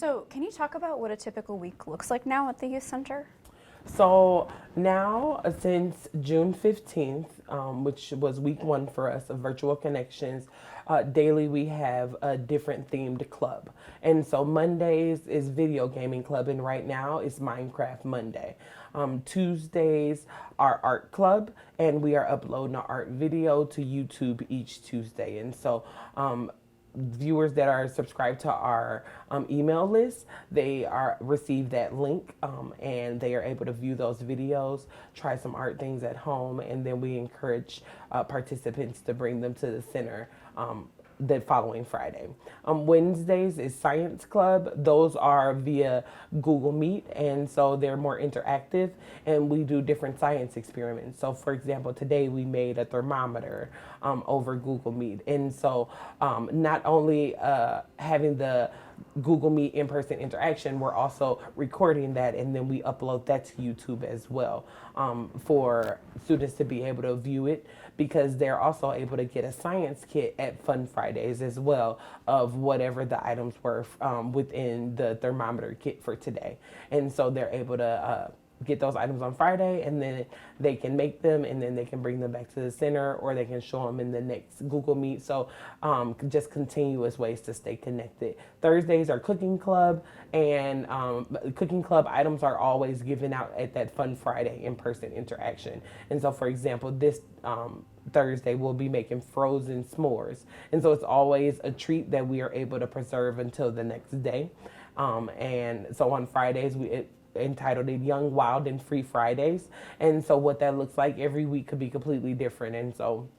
So can you talk about what a typical week looks like now at the youth center? So now, since June 15th, which was week one for us of Virtual Connections, daily we have a different themed club. And so Mondays is Video Gaming Club, and right now it's Minecraft Monday. Tuesdays are Art Club, and we are uploading an art video to YouTube each Tuesday. And so viewers that are subscribed to our email list, they are receive that link, and they are able to view those videos, try some art things at home, and then we encourage participants to bring them to the center the following Friday. Wednesdays is Science Club. Those are via Google Meet, and so they're more interactive, and we do different science experiments. So, for example, today we made a thermometer over Google Meet, and so not only having the Google Meet in-person interaction, we're also recording that, and then we upload that to YouTube as well, for students to be able to view it, because they're also able to get a science kit at Fun Fridays as well of whatever the items were within the thermometer kit for today. And so they're able to get those items on Friday, and then they can make them, and then they can bring them back to the center, or they can show them in the next Google Meet. So just continuous ways to stay connected. Thursdays are Cooking Club, and Cooking Club items are always given out at that Fun Friday in-person interaction. And so, for example, this Thursday we'll be making frozen s'mores, and so it's always a treat that we are able to preserve until the next day. And so on Fridays we entitled it Young, Wild, and Free Fridays. And so what that looks like every week could be completely different. And so,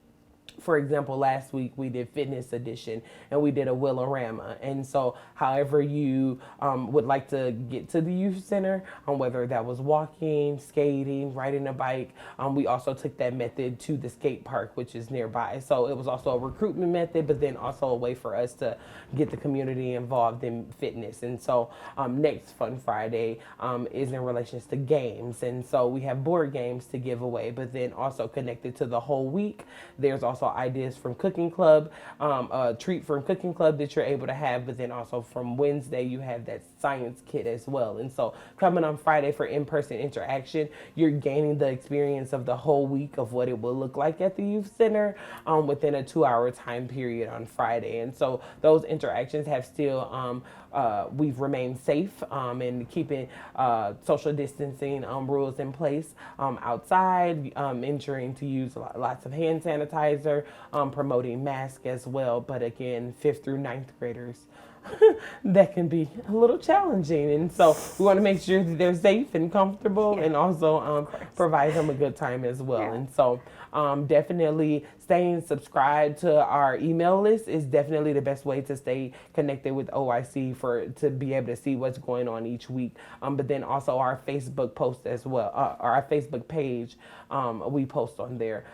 for example, last week we did fitness edition, and we did a Willorama. And so however you would like to get to the youth center, whether that was walking, skating, riding a bike, we also took that method to the skate park, which is nearby. So it was also a recruitment method, but then also a way for us to get the community involved in fitness. And so next Fun Friday is in relations to games. And so we have board games to give away, but then also connected to the whole week, there's also ideas from Cooking Club, a treat from Cooking Club that you're able to have, but then also from Wednesday you have that science kit as well. And so coming on Friday for in-person interaction, you're gaining the experience of the whole week of what it will look like at the youth center within a 2-hour time period on Friday. And so those interactions have still we've remained safe and keeping social distancing rules in place outside, ensuring to use lots of hand sanitizer, promoting masks as well. But again, 5th through 9th graders, that can be a little challenging. And so we want to make sure that they're safe and comfortable, and also provide them a good time as well. And so definitely staying subscribed to our email list is definitely the best way to stay connected with OIC, to be able to see what's going on each week. But then also our Facebook post as well, or our Facebook page, we post on there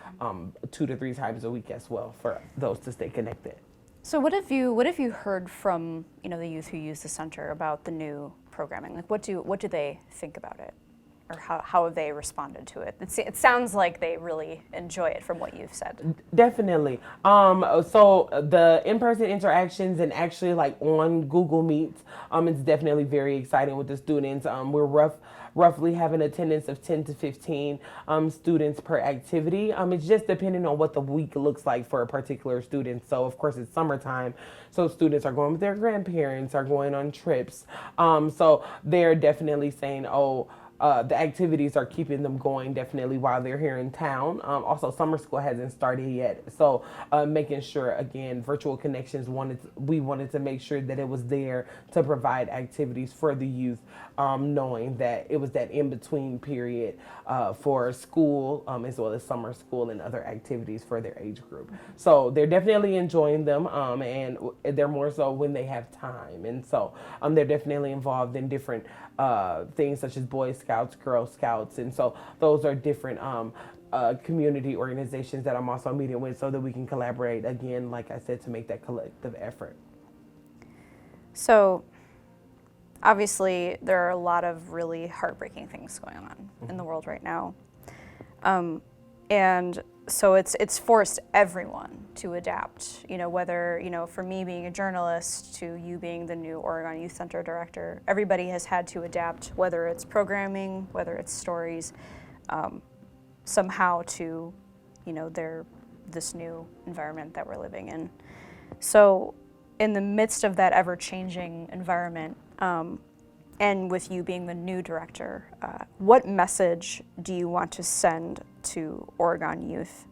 2 to 3 times a week as well for those to stay connected. So what have you heard from the youth who use the center about the new programming? Like what do they think about it, or how have they responded to it? It sounds like they really enjoy it from what you've said. Definitely. So the in-person interactions, and actually like on Google Meet, it's definitely very exciting with the students. We're roughly have an attendance of 10 to 15 students per activity. It's just depending on what the week looks like for a particular student. So of course it's summertime, so students are going with their grandparents, are going on trips. So they're definitely saying, the activities are keeping them going definitely while they're here in town. Also, summer school hasn't started yet, so making sure, again, Virtual Connections we wanted to make sure that it was there to provide activities for the youth, knowing that it was that in-between period for school as well as summer school and other activities for their age group. So they're definitely enjoying them, and they're more so when they have time. And so they're definitely involved in different things such as Boy Scouts, Girl Scouts, and so those are different community organizations that I'm also meeting with, so that we can collaborate, again, like I said, to make that collective effort. So obviously there are a lot of really heartbreaking things going on in the world right now, and so it's forced everyone to adapt, whether, for me being a journalist to you being the new Oregon Youth Center director, everybody has had to adapt, whether it's programming, whether it's stories, somehow to, this new environment that we're living in. So in the midst of that ever-changing environment, and with you being the new director, what message do you want to send to Oregon youth,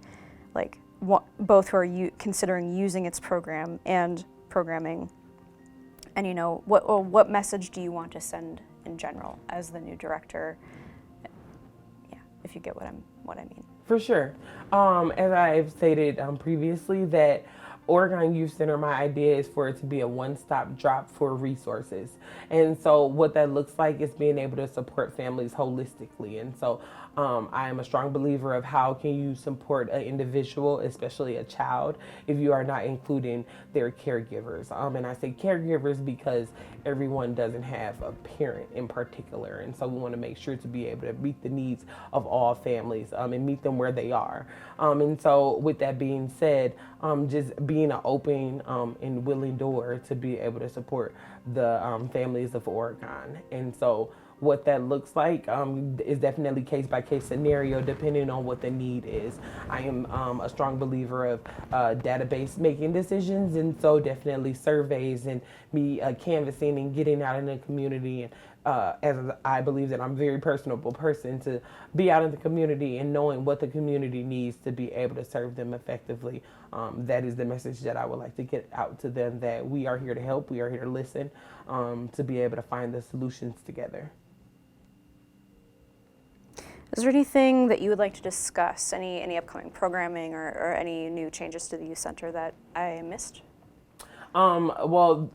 both who are considering using its program and programming? And what message do you want to send in general as the new director? Yeah, if you get what I mean. For sure. As I've stated previously, that Oregon Youth Center, my idea is for it to be a one-stop drop for resources. And so what that looks like is being able to support families holistically. And so I am a strong believer of how can you support an individual, especially a child, if you are not including their caregivers. And I say caregivers because everyone doesn't have a parent in particular. And so we want to make sure to be able to meet the needs of all families and meet them where they are. And so with that being said, just being an open and willing door to be able to support the families of Oregon. And so what that looks like is definitely case by case scenario depending on what the need is. I am a strong believer of database making decisions, and so definitely surveys and me canvassing and getting out in the community. And as I believe that I'm a very personable person, to be out in the community and knowing what the community needs to be able to serve them effectively. That is the message that I would like to get out to them, that we are here to help, we are here to listen, to be able to find the solutions together. Is there anything that you would like to discuss? Any upcoming programming or any new changes to the youth center that I missed? Well,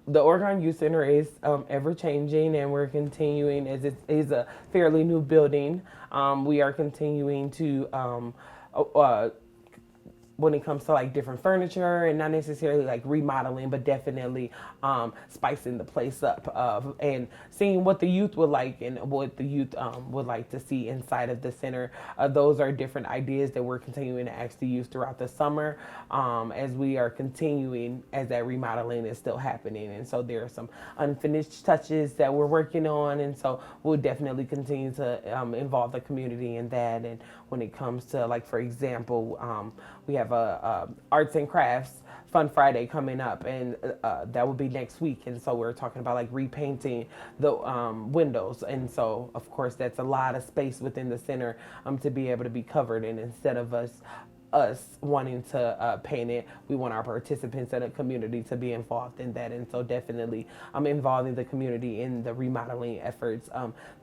the Oregon Youth Center is ever changing, and we're continuing, as it is a fairly new building. We are continuing to when it comes to like different furniture, and not necessarily like remodeling, but definitely spicing the place up and seeing what the youth would like and what the youth would like to see inside of the center. Those are different ideas that we're continuing to ask the youth throughout the summer as we are continuing, as that remodeling is still happening. And so there are some unfinished touches that we're working on, and so we'll definitely continue to involve the community in that. And when it comes to, like, for example, we have a arts and crafts Fun Friday coming up, and that will be next week. And so we're talking about like repainting the windows, and so of course that's a lot of space within the center to be able to be covered. And instead of us wanting to paint it, we want our participants in the community to be involved in that. And so definitely involving the community in the remodeling efforts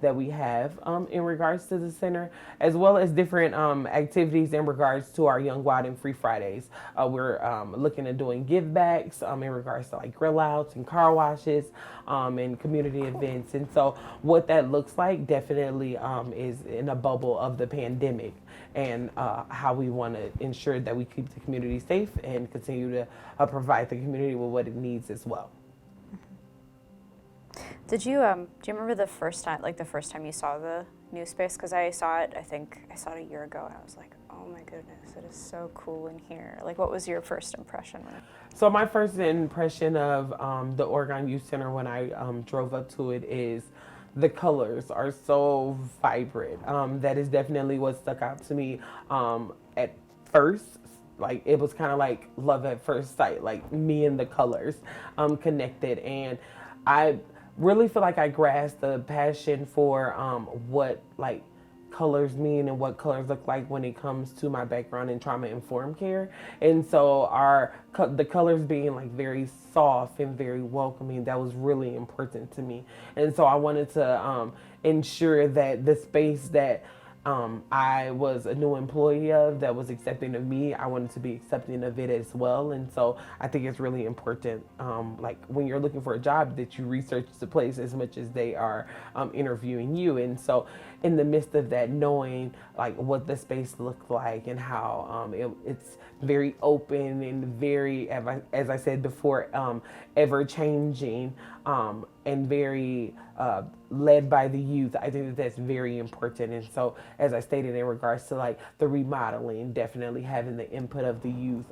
that we have in regards to the center, as well as different activities in regards to our Young, Wild, and Free Fridays. We're looking at doing give backs in regards to like grill outs and car washes and community events. And so what that looks like definitely is in a bubble of the pandemic, and how we want to ensure that we keep the community safe and continue to provide the community with what it needs as well. Do you remember the first time you saw the new space? Because I saw it a year ago, and I was like, oh my goodness, it is so cool in here. Like, what was your first impression? So my first impression of the Oregon Youth Center when I drove up to it is the colors are so vibrant. That is definitely what stuck out to me at first. Like, it was kind of like love at first sight, like me and the colors connected. And I really feel like I grasped the passion for what like colors mean and what colors look like when it comes to my background in trauma-informed care. And so the colors being like very soft and very welcoming, that was really important to me. And so I wanted to ensure that the space that I was a new employee of, that was accepting of me, I wanted to be accepting of it as well. And so I think it's really important, like when you're looking for a job, that you research the place as much as they are interviewing you. And so in the midst of that, knowing like what the space looked like and how it's very open and very, as I said before, ever changing, and very led by the youth. I think that that's very important. And so, as I stated in regards to like the remodeling, definitely having the input of the youth,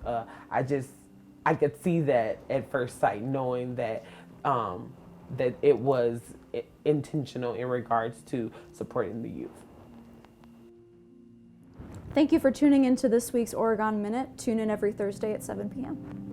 I could see that at first sight, knowing that that it was intentional in regards to supporting the youth. Thank you for tuning into this week's Oregon Minute. Tune in every Thursday at 7 p.m.